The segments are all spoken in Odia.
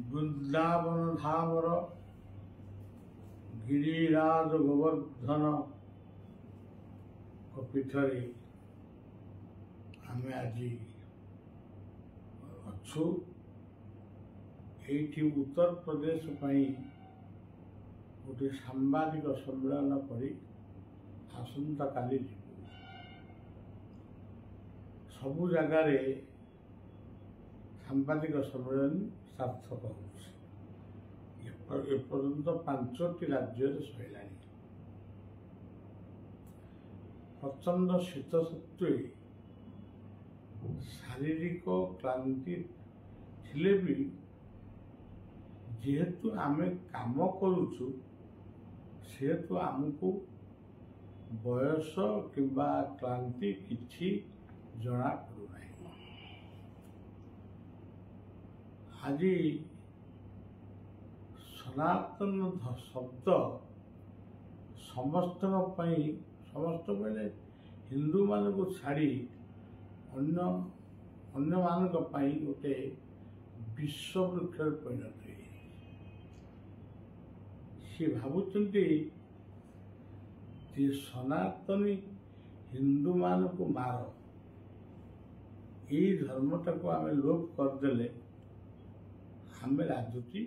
ବୃନ୍ଦାବନ ଧାମର ଗିରିରାଜ ଗୋବର୍ଦ୍ଧନ ପୀଠରେ ଆମେ ଆଜି ଅଛୁ। ଏଇଠି ଉତ୍ତରପ୍ରଦେଶ ପାଇଁ ଗୋଟେ ସାମ୍ବାଦିକ ସମ୍ମିଳନ କରି ଆସନ୍ତାକାଲି ଯିବୁ। ସବୁ ଜାଗାରେ ସାମ୍ବାଦିକ ସମ୍ମିଳନୀ ସାର୍ଥକ ହେଉଛି। ଏପର୍ଯ୍ୟନ୍ତ 5ଟି ରାଜ୍ୟରେ ସରିଲାଣି। ପ୍ରଚଣ୍ଡ ଶୀତ ସତ୍ତ୍ୱେ ଶାରୀରିକ କ୍ଳାନ୍ତି ଥିଲେ ବି ଯେହେତୁ ଆମେ କାମ କରୁଛୁ, ସେହେତୁ ଆମକୁ ବୟସ କିମ୍ବା କ୍ଳାନ୍ତି କିଛି ଜଣାପଡ଼ୁନାହିଁ। ଆଜି ସନାତନ ଶବ୍ଦ ସମସ୍ତଙ୍କ ପାଇଁ, ସମସ୍ତ ବେଳେ ହିନ୍ଦୁମାନଙ୍କୁ ଛାଡ଼ି ଅନ୍ୟମାନଙ୍କ ପାଇଁ ଗୋଟେ ବିଶ୍ୱବୃକ୍ଷରେ ପରିଣତ ହୋଇଯାଇଛି। ସେ ଭାବୁଛନ୍ତି ଯେ ସନାତନୀ ହିନ୍ଦୁମାନଙ୍କୁ ମାର, ଏଇ ଧର୍ମଟାକୁ ଆମେ ଲୋପ କରିଦେଲେ ଆମେ ରାଜୁତି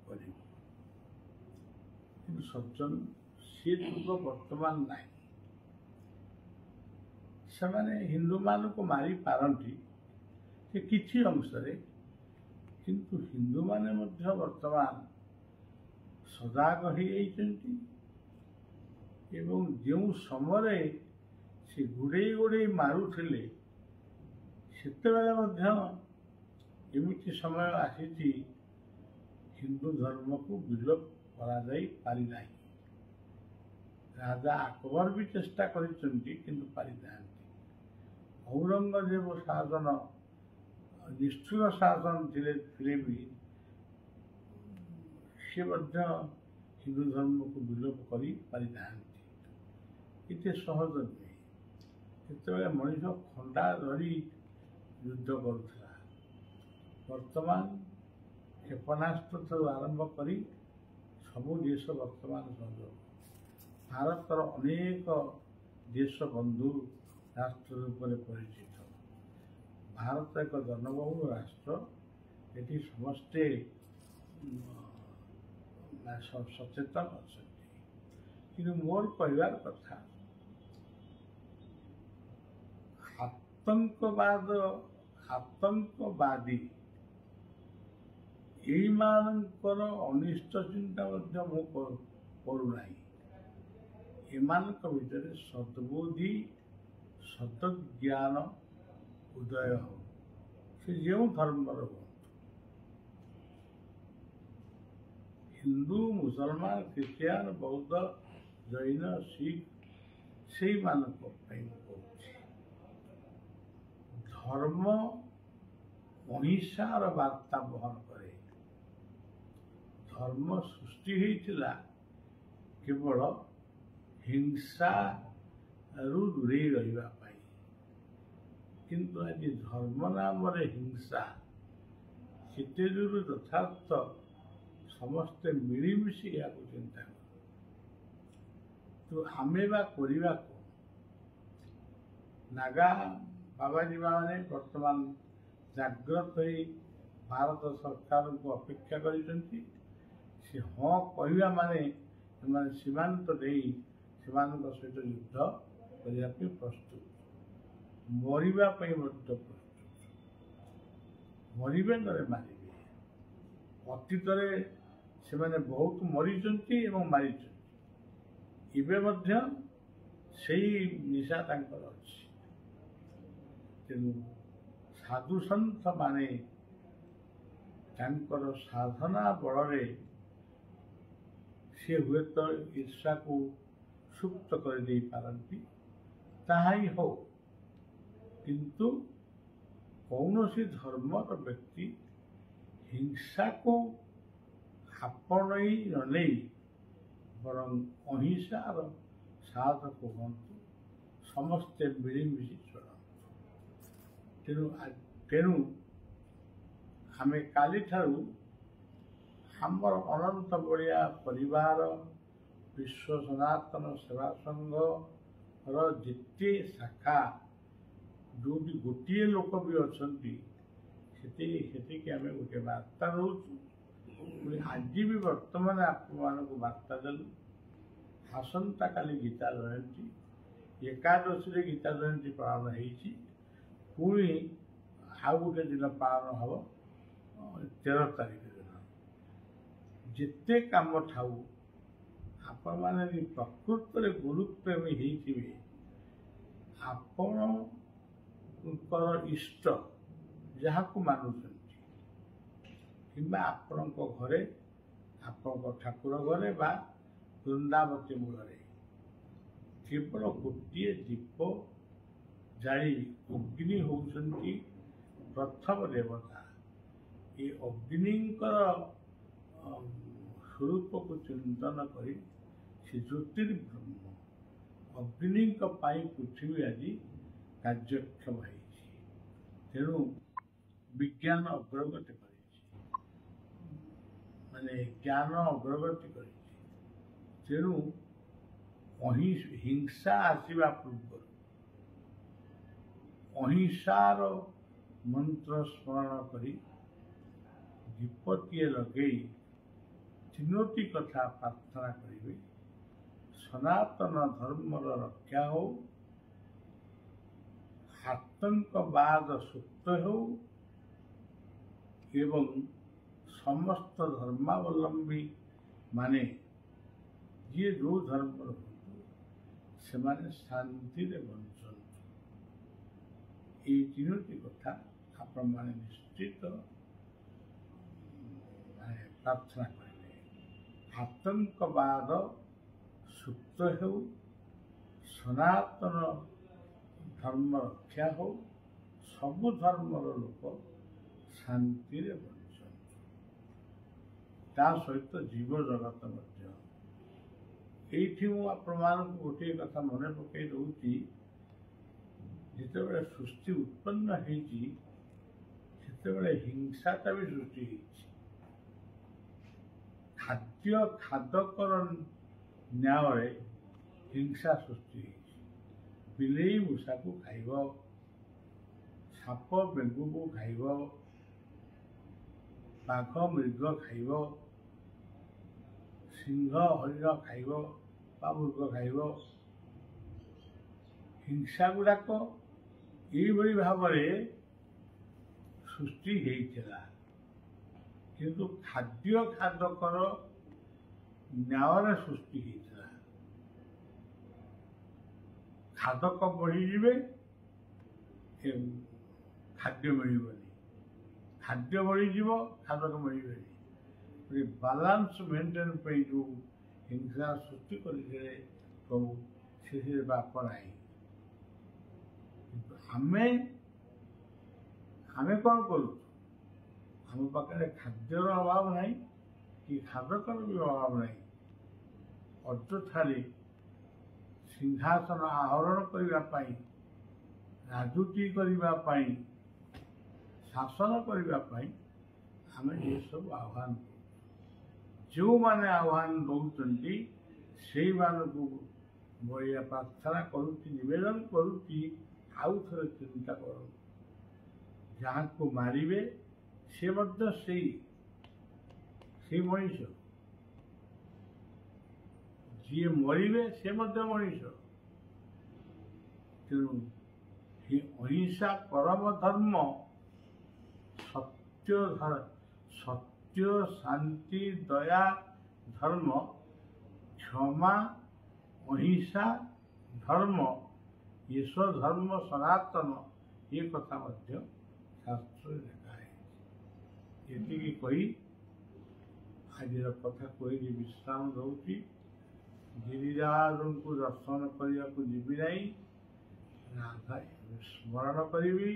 କରିବୁ। କିନ୍ତୁ ସଜ୍ଜନ, ସେ ଯୁଗ ବର୍ତ୍ତମାନ ନାହିଁ। ସେମାନେ ହିନ୍ଦୁମାନଙ୍କୁ ମାରିପାରନ୍ତି ସେ କିଛି ଅଂଶରେ, କିନ୍ତୁ ହିନ୍ଦୁମାନେ ମଧ୍ୟ ବର୍ତ୍ତମାନ ସଜାଗ ହୋଇଯାଇଛନ୍ତି ଏବଂ ଯେଉଁ ସମୟରେ ସେ ଗୁଡ଼େଇ ଗୁଡ଼େଇ ମାରୁଥିଲେ, ସେତେବେଳେ ମଧ୍ୟ ଏମିତି ସମୟ ଆସିଛି ହିନ୍ଦୁ ଧର୍ମକୁ ବିଲୋପ କରାଯାଇ ପାରିନାହିଁ। ରାଜା ଆକବର ବି ଚେଷ୍ଟା କରିଛନ୍ତି, କିନ୍ତୁ ପାରିନାହାନ୍ତି। ଔରଙ୍ଗଜେବ ଶାସନ ନିଷ୍ଠୁର ଶାସନ ଥିଲେ ବି ସେ ମଧ୍ୟ ହିନ୍ଦୁ ଧର୍ମକୁ ବିଲୋପ କରି ପାରିନାହାନ୍ତି। ଏତେ ସହଜ ନୁହେଁ। ସେତେବେଳେ ମଣିଷ ଖଣ୍ଡା ଧରି ଯୁଦ୍ଧ କରୁଥିଲା। ବର୍ତ୍ତମାନ କ୍ଷେପଣାସ୍ତ୍ରଠାରୁ ଆରମ୍ଭ କରି ସବୁ ଦେଶ ବର୍ତ୍ତମାନ ସହଯୋଗ। ଭାରତର ଅନେକ ଦେଶ ବନ୍ଧୁ ରାଷ୍ଟ୍ର ରୂପରେ ପରିଚିତ। ଭାରତ ଏକ ଜନବହୁଳ ରାଷ୍ଟ୍ର। ଏଠି ସମସ୍ତେ ସଚେତନ ଅଛନ୍ତି। କିନ୍ତୁ ମୋର କହିବାର କଥା, ଆତଙ୍କବାଦୀ ଏଇମାନଙ୍କର ଅନିଷ୍ଟ ଚିନ୍ତା ମଧ୍ୟ ମୁଁ କରୁନାହିଁ। ଏମାନଙ୍କ ଭିତରେ ସଦ୍ବୁଦ୍ଧି, ସଦ୍ଜ୍ଞାନ ଉଦୟ ହେଉ, ସେ ଯେଉଁ ଧର୍ମର ହୁଅନ୍ତୁ। ହିନ୍ଦୁ, ମୁସଲମାନ, ଖ୍ରୀଷ୍ଟିଆନ, ବୌଦ୍ଧ, ଜୈନ, ଶିଖ, ସେଇମାନଙ୍କ ପାଇଁ ମୁଁ କହୁଛି। ଧର୍ମ ଅହିଂସାର ବାର୍ତ୍ତା ବହନ କରେ। ଧର୍ମ ସୃଷ୍ଟି ହୋଇଥିଲା କେବଳ ହିଂସାରୁ ଦୂରେଇ ରହିବା ପାଇଁ। କିନ୍ତୁ ଆଜି ଧର୍ମ ନାମରେ ହିଂସା, କେତେ ଦୂର ଯଥାର୍ଥ ସମସ୍ତେ ମିଳିମିଶି ଏହାକୁ ଚିନ୍ତା କରୁ। ତ ଆମେ ବା କରିବାକୁ ନାଗା ବାବାଜୀ ମାନେ ବର୍ତ୍ତମାନ ଜାଗ୍ରତ ହୋଇ ଭାରତ ସରକାରଙ୍କୁ ଅପେକ୍ଷା କରିଛନ୍ତି। ସେ ହଁ କହିବା ମାନେ ସେମାନେ ସୀମାନ୍ତ ଦେଇ ସେମାନଙ୍କ ସହିତ ଯୁଦ୍ଧ କରିବା ପାଇଁ ପ୍ରସ୍ତୁତ, ମରିବା ପାଇଁ ମଧ୍ୟ ପ୍ରସ୍ତୁତ। ମରିବେ ନହେଲେ ମାରିବେ। ଅତୀତରେ ସେମାନେ ବହୁତ ମରିଛନ୍ତି ଏବଂ ମାରିଛନ୍ତି। ଏବେ ମଧ୍ୟ ସେଇ ନିଶା ତାଙ୍କର ଅଛି। ତେଣୁ ସାଧୁସନ୍ଥ ମାନେ ତାଙ୍କର ସାଧନା ବଳରେ ସେ ହୁଏତ ଈର୍ଷାକୁ ସୁପ୍ତ କରିଦେଇ ପାରନ୍ତି। ତାହା ହିଁ ହଉ। କିନ୍ତୁ କୌଣସି ଧର୍ମର ବ୍ୟକ୍ତି ହିଂସାକୁ ଆପଣେଇ ନ ନେଇ ବରଂ ଅହିଂସାର ସାଧକ ହୁଅନ୍ତୁ, ସମସ୍ତେ ମିଳିମିଶି ଚଳନ୍ତୁ। ତେଣୁ ଆମେ କାଲିଠାରୁ ଆମର ଅନନ୍ତ ବଳିଆ ପରିବାର ବିଶ୍ୱ ସନାତନ ସେବା ସଂଘର ଯେତେ ଶାଖା ଯେଉଁଠି ଗୋଟିଏ ଲୋକ ବି ଅଛନ୍ତି ସେତିକି ଆମେ ଗୋଟିଏ ବାର୍ତ୍ତା ଦେଉଛୁ। ଆଜି ବି ବର୍ତ୍ତମାନ ଆପଣମାନଙ୍କୁ ବାର୍ତ୍ତା ଦେଲୁ। ଆସନ୍ତାକାଲି ଗୀତା ଜୟନ୍ତୀ, ଏକାଦଶୀରେ ଗୀତା ଜୟନ୍ତୀ ପାଳନ ହେଇଛି। ପୁଣି ଆଉ ଗୋଟେ ଦିନ ପାଳନ ହେବ 13 ତାରିଖ ଦିନ। ଯେତେ କାମ ଥାଉ ଆପଣମାନେ ପ୍ରକୃତରେ ଗୁରୁପ୍ରେମୀ ହେଇଥିବେ, ଆପଣଙ୍କର ଇଷ୍ଟ ଯାହାକୁ ମାନୁଛନ୍ତି କିମ୍ବା ଆପଣଙ୍କ ଘରେ, ଆପଣଙ୍କ ଠାକୁର ଘରେ ବା ବୃନ୍ଦାବତୀ ମୂଳରେ କେବଳ ଗୋଟିଏ ଦୀପ ଜାଳି ଅଗ୍ନି ହେଉଛନ୍ତି ପ୍ରଥମ ଦେବତା। ଏ ଅଗ୍ନିଙ୍କର ସ୍ୱରୂପକୁ ଚିନ୍ତନ କରି ସେ ଜ୍ୟୋତିର୍ବ୍ରହ୍ମ ଅଗ୍ନିଙ୍କ ପାଇଁ ପୃଥିବୀ ଆଜି କାର୍ଯ୍ୟକ୍ଷମ ହେଇଛି। ତେଣୁ ବିଜ୍ଞାନ ଅଗ୍ରଗତି କରିଛି, ମାନେ ଜ୍ଞାନ ଅଗ୍ରଗତି କରିଛି। ତେଣୁ ହିଂସା ଆସିବା ପୂର୍ବରୁ ଅହିଂସାର ମନ୍ତ୍ର ସ୍ମରଣ କରି ଦୀପଟିଏ ଲଗେଇ 3ଟି କଥା ପ୍ରାର୍ଥନା କରିବେ। ସନାତନ ଧର୍ମର ରକ୍ଷା ହେଉ, ଆତଙ୍କବାଦ ସୁପ୍ତ ହେଉ ଏବଂ ସମସ୍ତ ଧର୍ମାବଲମ୍ବୀ ମାନେ ଯିଏ ଯେଉଁ ଧର୍ମର ହୁଅନ୍ତୁ ସେମାନେ ଶାନ୍ତିରେ ବଞ୍ଚନ୍ତୁ। এই 3ଟି କଥା ଆପଣମାନେ ନିଶ୍ଚିତ ପ୍ରାର୍ଥନା କରିବେ। ଆତଙ୍କବାଦ ସୁପ୍ତ ହେଉ, ସନାତନ ଧର୍ମ ରକ୍ଷା ହେଉ, ସବୁ ଧର୍ମର ଲୋକ ଶାନ୍ତିରେ ବଞ୍ଚନ୍ତୁ। ତା ସହିତ ଜୀବଜଗତ ମଧ୍ୟ। ଏଇଠି ମୁଁ ଆପଣମାନଙ୍କୁ ଗୋଟିଏ କଥା ମନେ ପକାଇ ଦେଉଛି, ଯେତେବେଳେ ସୃଷ୍ଟି ଉତ୍ପନ୍ନ ହେଇଛି ସେତେବେଳେ ହିଂସାଟା ବି ସୃଷ୍ଟି ହେଇଛି। ଖାଦକର ନ୍ୟାୟରେ ହିଂସା ସୃଷ୍ଟି ହେଇଛି। ବିଲେଇ ମୂଷାକୁ ଖାଇବ, ସାପ ବେଙ୍ଗୁକୁ ଖାଇବ, ବାଘ ମୃଗ ଖାଇବ, ସିଂହ ହରିଣ ଖାଇବ ବା ମୃଗ ଖାଇବ। ହିଂସା ଗୁଡ଼ାକ ଏଇଭଳି ଭାବରେ ସୃଷ୍ଟି ହେଇଥିଲା। କିନ୍ତୁ ଖାଦକର ନ୍ୟାୟରେ ସୃଷ୍ଟି ହେଇଥିଲା। ଖାଦକ ବଢ଼ିଯିବେ, ଖାଦ୍ୟ ମିଳିବନି। ଖାଦ୍ୟ ବଢ଼ିଯିବ, ଖାଦକ ମିଳିବନି। ବାଲାନ୍ସ ମେଣ୍ଟେନ୍ ପାଇଁ ଯେଉଁ ହିଂସା ସୃଷ୍ଟି କରିଥିଲେ ପ୍ରଭୁ, ସେଥିରେ ବାପ ନାହିଁ। ଆମେ କ'ଣ କରୁଛୁ? ଆମ ପାଖରେ ଖାଦ୍ୟର ଅଭାବ ନାହିଁ କି ଖାଦକର ବି ଅଭାବ ନାହିଁ। ଅଯଥାରେ ସିଂହାସନ ଆହରଣ କରିବା ପାଇଁ, ରାଜୁତି କରିବା ପାଇଁ, ଶାସନ କରିବା ପାଇଁ ଆମେ ଏସବୁ ଆହ୍ୱାନ କରୁଛୁ। ଯେଉଁମାନେ ଆହ୍ୱାନ ଦେଉଛନ୍ତି ସେଇମାନଙ୍କୁ ବଳିଆ ପ୍ରାର୍ଥନା କରୁଛି, ନିବେଦନ କରୁଛି, ଆଉ ଥରେ ଚିନ୍ତା କରନ୍ତୁ। ଯାହାକୁ ମାରିବେ ସେ ମଧ୍ୟ ସେଇ ମଣିଷ, ଯିଏ ମରିବେ ସେ ମଧ୍ୟ ମଣିଷ। ତେଣୁ ଅହିଂସା ପରମ ଧର୍ମ, ସତ୍ୟ ଶାନ୍ତି ଦୟା ଧର୍ମ, କ୍ଷମା ଅହିଂସା ଧର୍ମ, ଈଶ ଧର୍ମ ସନାତନ, ଏ କଥା ମଧ୍ୟ ଶାସ୍ତ୍ରରେ ଲେଖା ହେଇଛି। ଏତିକି କହି ଆଜିର କଥାକୁ ଏଠି ବିଶ୍ରାମ ଦେଉଛି। ଗିରିରାଜଙ୍କୁ ଦର୍ଶନ କରିବାକୁ ଯିବି ନାହିଁ, ରାଧା ସ୍ମରଣ କରିବି।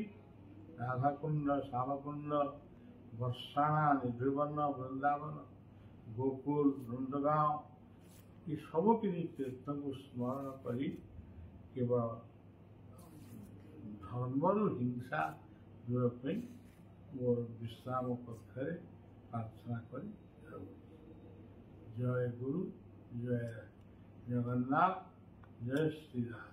ରାଧାକୁଣ୍ଡ, ଶ୍ୟାମକୁଣ୍ଡ, ବର୍ଷାଣା, ନିର୍ଭୁବନ, ବୃନ୍ଦାବନ, ଗୋକୁଳ, ନନ୍ଦଗାଁव, ଏ ସବୁ କିଛି ତୀର୍ଥକୁ ସ୍ମରଣ କରି କେବଳ ଧର୍ମରୁ ହିଂସା ଦୂର ପାଇଁ ମୋର ବିଶ୍ରାମ କକ୍ଷରେ ପ୍ରାର୍ଥନା କରି ରହୁଛି। জয় গুরু, জয় জগন্নাথ, জয় শ্রীরাম।